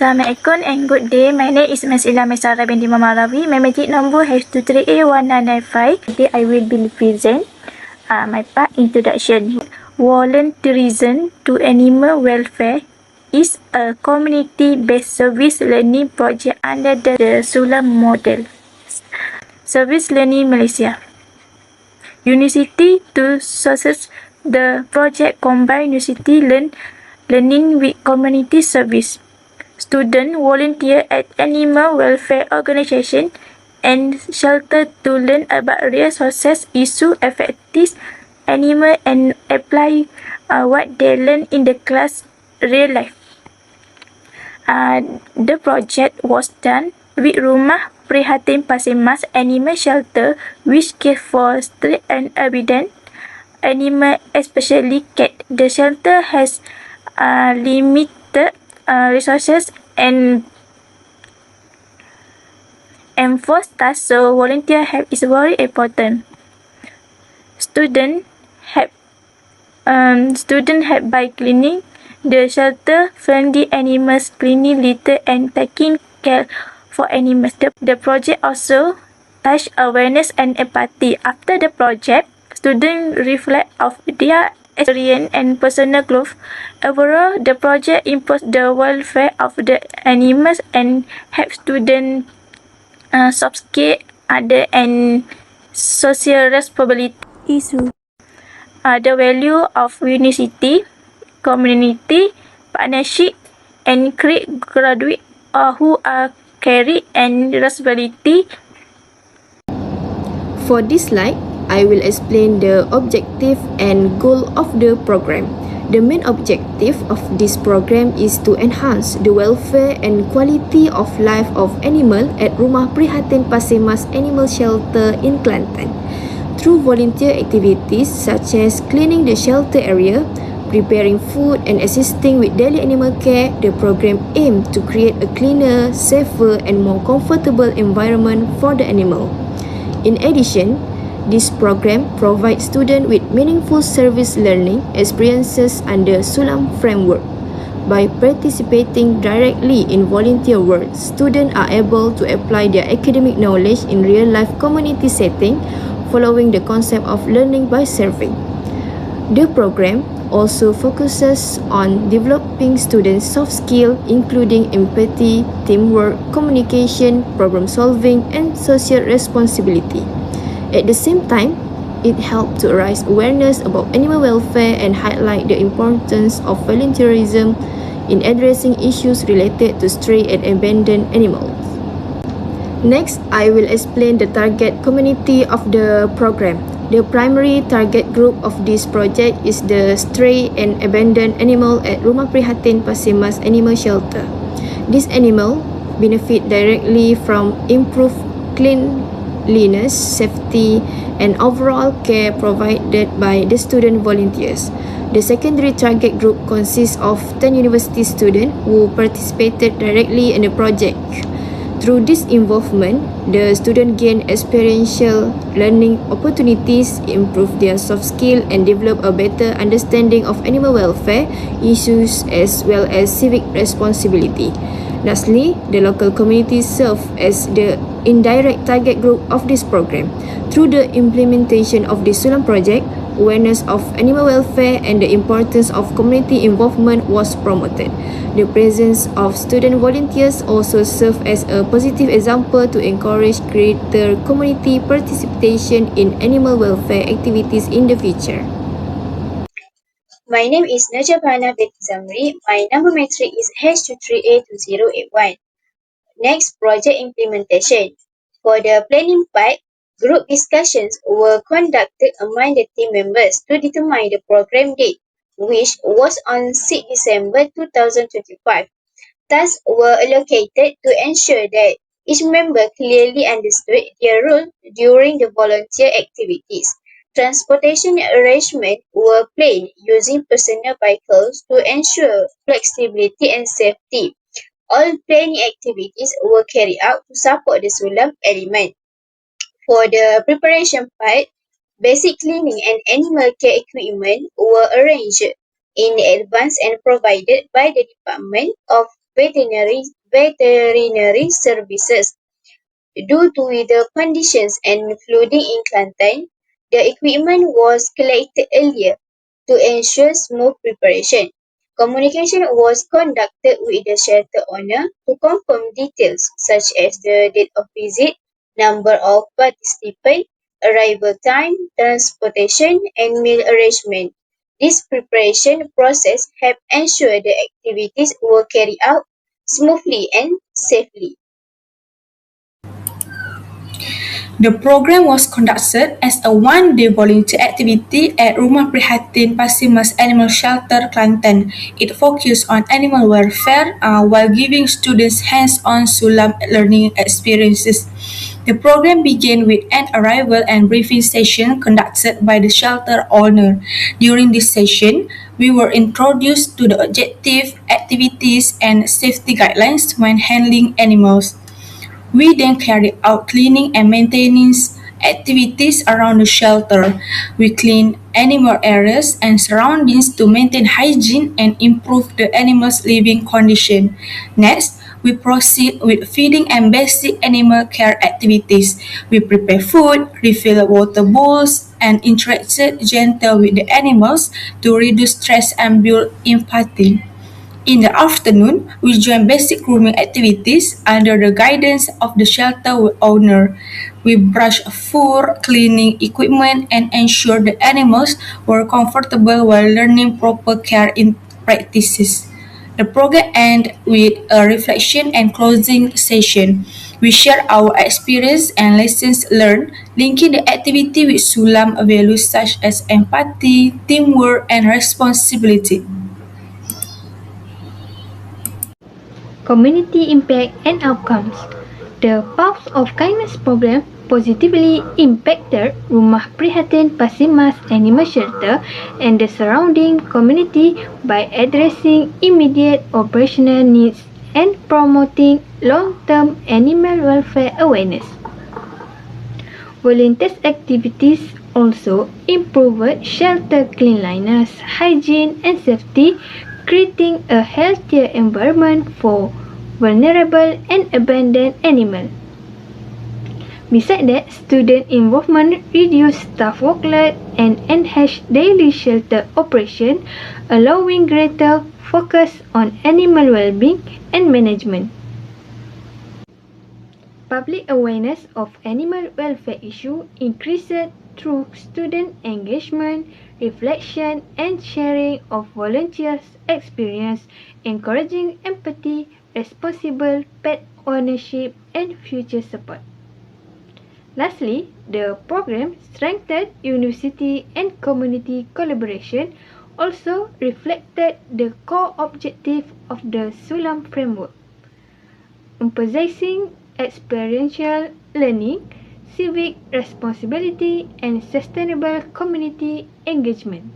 Assalamualaikum and good day. My name is Ms. Ila Mesara binti Mamarawi. My magic number H2381995. Today I will be present my part introduction. Volunteerism to animal welfare is a community-based service learning project under the Sulam model. Service Learning Malaysia. University to sources. The project combine university learning with community service. Students volunteer at animal welfare organization and shelter to learn about real sources, issue, affecting animal and apply what they learn in the class real life. The project was done with Rumah Prihatin Pasir Mas Animal Shelter, which care for stray and abandoned animal, especially cat. The shelter has limited resources and enforced tasks, so volunteer help is very important. Student help by cleaning the shelter, friendly animals, cleaning litter and taking care for animals. The project also touch awareness and empathy. After the project, students reflect of their experience and personal growth. Overall, the project improves the welfare of the animals and helps students soft skill other and social responsibility issues. The value of university, community, partnership, and create graduate who are carry and responsibility. For this slide, I will explain the objective and goal of the program. The main objective of this program is to enhance the welfare and quality of life of animal at Rumah Prihatin Pasir Mas Animal Shelter in Kelantan. Through volunteer activities such as cleaning the shelter area, preparing food and assisting with daily animal care, the program aims to create a cleaner, safer and more comfortable environment for the animal. In addition, this program provides students with meaningful service learning experiences under Sulam framework. By participating directly in volunteer work, students are able to apply their academic knowledge in real-life community setting, following the concept of learning by serving. The program also focuses on developing students' soft skills, including empathy, teamwork, communication, problem solving, and social responsibility. At the same time, it helps to raise awareness about animal welfare and highlight the importance of volunteerism in addressing issues related to stray and abandoned animals. Next, I will explain the target community of the program. The primary target group of this project is the stray and abandoned animal at Rumah Prihatin Pasir Mas Animal Shelter. This animal benefit directly from improved cleanliness, safety, and overall care provided by the student volunteers. The secondary target group consists of 10 university students who participated directly in the project. Through this involvement, the students gain experiential learning opportunities, improve their soft skills, and develop a better understanding of animal welfare issues as well as civic responsibility. Lastly, the local community serve as the indirect target group of this program. Through the implementation of the Sulam project, awareness of animal welfare and the importance of community involvement was promoted. The presence of student volunteers also served as a positive example to encourage greater community participation in animal welfare activities in the future. My name is Najabana binti Zamri. My number matrix is H2382081. Next, project implementation. For the planning part, group discussions were conducted among the team members to determine the program date, which was on 6 December 2025. Tasks were allocated to ensure that each member clearly understood their role during the volunteer activities. Transportation arrangements were planned using personal vehicles to ensure flexibility and safety. All planning activities were carried out to support the Sulam element. For the preparation part, basic cleaning and animal care equipment were arranged in advance and provided by the Department of veterinary services. Due to weather conditions and flooding in Kelantan, the equipment was collected earlier to ensure smooth preparation. Communication was conducted with the shelter owner to confirm details such as the date of visit, number of participants, arrival time, transportation, and meal arrangement. This preparation process helped ensure the activities were carried out smoothly and safely. The program was conducted as a one-day volunteer activity at Rumah Prihatin Pasimas Animal Shelter, Kelantan. It focused on animal welfare while giving students hands-on sulam learning experiences. The program began with an arrival and briefing session conducted by the shelter owner. During this session, we were introduced to the objective, activities, and safety guidelines when handling animals. We then carry out cleaning and maintenance activities around the shelter. We clean animal areas and surroundings to maintain hygiene and improve the animals' living condition. Next, we proceed with feeding and basic animal care activities. We prepare food, refill water bowls, and interact gentle with the animals to reduce stress and build empathy. In the afternoon, we join basic grooming activities under the guidance of the shelter owner. We brush fur, cleaning equipment, and ensure the animals were comfortable while learning proper care in practices. The program ends with a reflection and closing session. We share our experience and lessons learned, linking the activity with Sulam values such as empathy, teamwork, and responsibility. Community impact and outcomes. The Paths of Kindness program positively impacted Rumah Prihatin Pasimas Animal Shelter and the surrounding community by addressing immediate operational needs and promoting long-term animal welfare awareness. Volunteers' activities also improved shelter cleanliness, hygiene, and safety, creating a healthier environment for vulnerable and abandoned animals. Besides that, student involvement reduced staff workload and enhanced daily shelter operation, allowing greater focus on animal well-being and management. Public awareness of animal welfare issues increased through student engagement, reflection, and sharing of volunteers' experience, encouraging empathy, responsible pet ownership, and future support. Lastly, the program strengthened university and community collaboration, also reflected the core objective of the Sulam framework, emphasizing experiential learning, civic responsibility, and sustainable community engagement.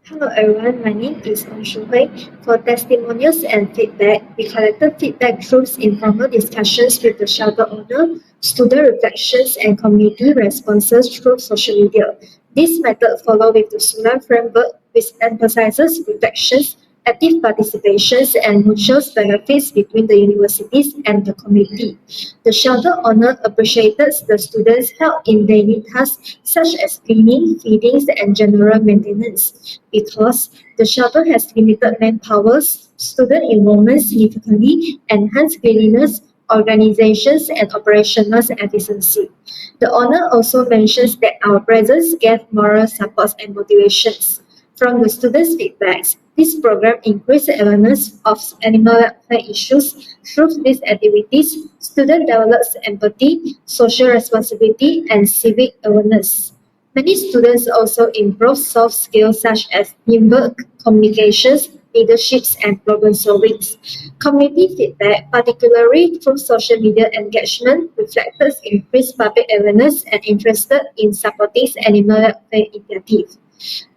Hello everyone, my name is Hui. For testimonials and feedback, we collected feedback through informal discussions with the shelter owner, student reflections, and community responses through social media. This method follows with the SUNAM framework, which emphasizes reflections, active participations, and mutual benefits between the universities and the community. The shelter owner appreciated the students' help in daily tasks such as cleaning, feeding, and general maintenance. Because the shelter has limited manpower, student enrollment significantly enhanced cleanliness, organizations, and operational efficiency. The owner also mentions that our presence gave moral support and motivations. From the students' feedbacks, this program increased awareness of animal welfare issues. Through these activities, students develop empathy, social responsibility, and civic awareness. Many students also improve soft skills such as teamwork, communications, leadership, and problem solving. Community feedback, particularly through social media engagement, reflected increased public awareness and interest in supporting animal welfare initiatives.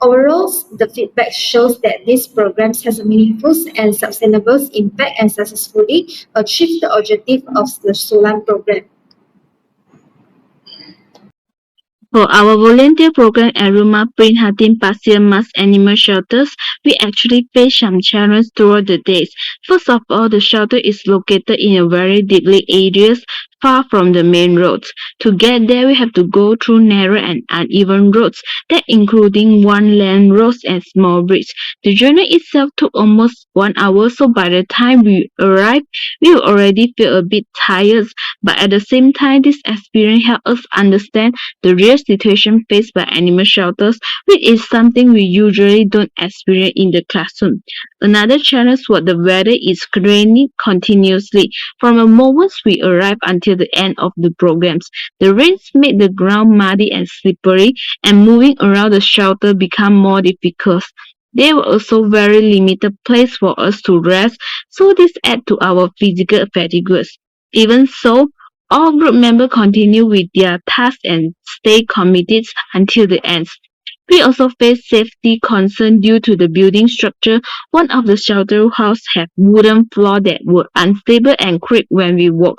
Overall, the feedback shows that these programs has a meaningful and sustainable impact and successfully achieved the objective of the Sulam program. For our volunteer program at Rumah Prihatin Pasir Mas Animal Shelters, we actually face some challenges throughout the days. First of all, the shelter is located in a very deeply areas far from the main roads. To get there, we have to go through narrow and uneven roads that including one-lane roads and small bridges. The journey itself took almost 1 hour, so by the time we arrived, we already feel a bit tired. But at the same time, this experience helped us understand the real situation faced by animal shelters, which is something we usually don't experience in the classroom. Another challenge was the weather is raining continuously from the moment we arrived until the end of the programs. The rains made the ground muddy and slippery, and moving around the shelter became more difficult. There were also very limited place for us to rest, so this added to our physical fatigue. Even so, all group members continue with their tasks and stay committed until the end. We also face safety concerns due to the building structure. One of the shelter houses had wooden floor that were unstable and creak when we walk.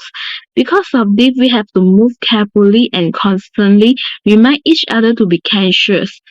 Because of this, we have to move carefully and constantly remind each other to be cautious.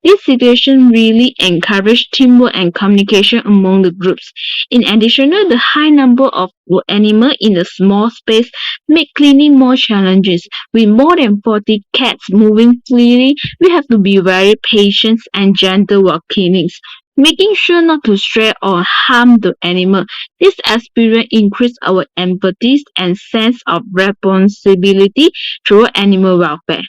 This situation really encouraged teamwork and communication among the groups. In addition, the high number of animals in a small space made cleaning more challenging. With more than 40 cats moving freely, we have to be very patient and gentle while cleaning, making sure not to stray or harm the animal. This experience increased our empathy and sense of responsibility toward animal welfare.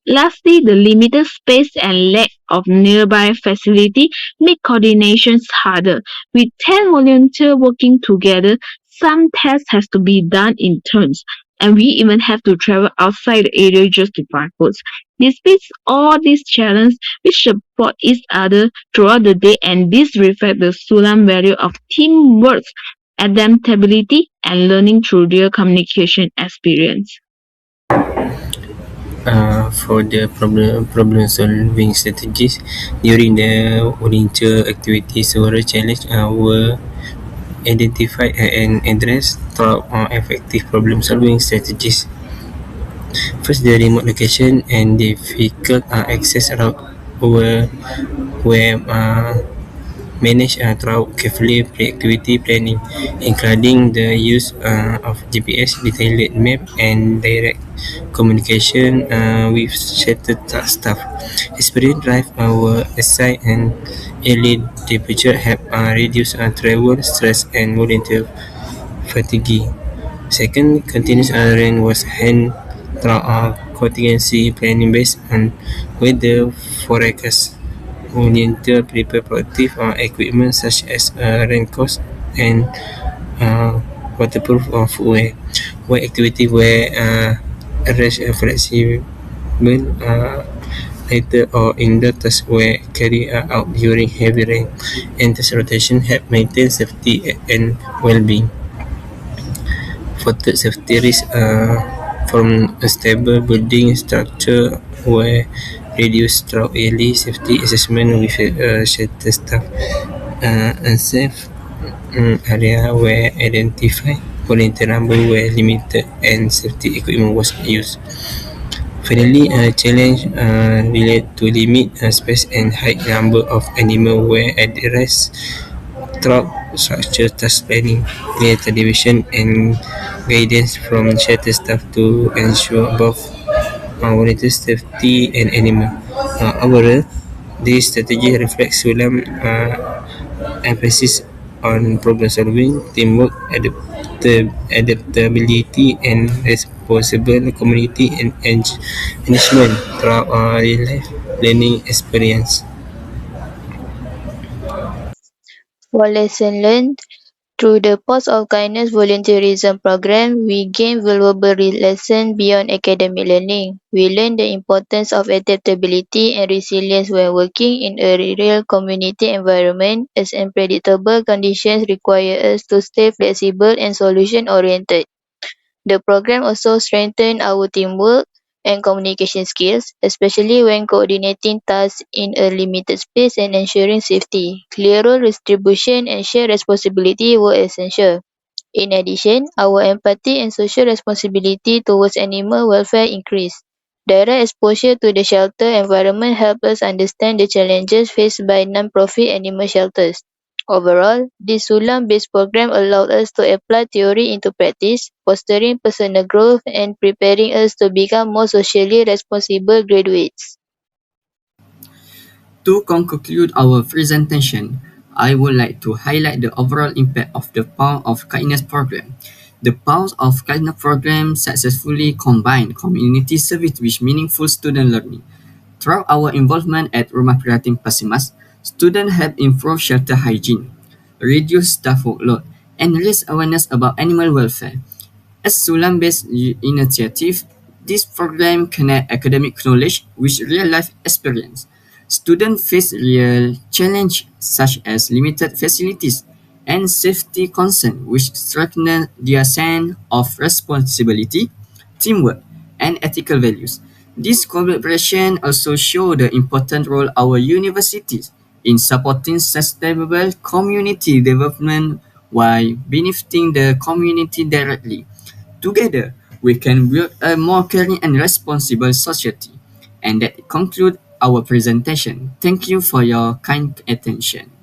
Lastly, the limited space and lack of nearby facility make coordinations harder. With 10 volunteers working together, some tasks has to be done in turns, and we even have to travel outside the area just to find food. Despite all these challenges, we support each other throughout the day, and this reflects the Sulam value of teamwork, adaptability, and learning through real communication experience. For the problem solving strategies during the volunteer activities, several challenges were identified and addressed through effective problem solving strategies. First, the remote location and difficult access route were managed through carefully pre-activity planning, including the use of GPS, detailed map, and direct communication with shelter staff. Experienced driver were assigned and early departure help reduce travel stress and volunteer fatigue. Second, continuous rain was hand through contingency planning based on weather forecast. Volunteer prepare protective equipment such as raincoats and waterproof footwear. Where activity were arranged flexible, later or indoor tasks were carried out during heavy rain, and this rotation helped maintain safety and well-being. For third, safety risks from unstable building structure were reduced through early safety assessment with shelter staff. Unsafe area were identified, volunteer number were limited, and safety equipment was used. Finally, a challenge related to limit space and high number of animals were addressed through structured task planning, clear television, and guidance from shelter staff to ensure both volunteer safety and animal. Overall, this strategy reflects Sulam emphasis on problem solving, teamwork, adaptability, and responsible community and engagement throughout real life learning experience. For lesson learned, through the Post of Kindness volunteerism program, we gain valuable lessons beyond academic learning. We learn the importance of adaptability and resilience when working in a real community environment, as unpredictable conditions require us to stay flexible and solution-oriented. The program also strengthened our teamwork and communication skills, especially when coordinating tasks in a limited space and ensuring safety. Clear role distribution and shared responsibility were essential. In addition, our empathy and social responsibility towards animal welfare increased. Direct exposure to the shelter environment helps us understand the challenges faced by non-profit animal shelters. Overall, this Sulam-based program allowed us to apply theory into practice, fostering personal growth and preparing us to become more socially responsible graduates. To conclude our presentation, I would like to highlight the overall impact of the Power of Kindness program. The Power of Kindness program successfully combined community service with meaningful student learning. Through our involvement at Rumah Prihatin Pasimas, students have improved shelter hygiene, reduced staff workload, and raised awareness about animal welfare. As Sulam-based initiative, this program connect academic knowledge with real-life experience. Students face real challenges such as limited facilities and safety concerns, which strengthen their sense of responsibility, teamwork, and ethical values. This collaboration also show the important role our universities in supporting sustainable community development while benefiting the community directly. Together, we can build a more caring and responsible society. And that concludes our presentation. Thank you for your kind attention.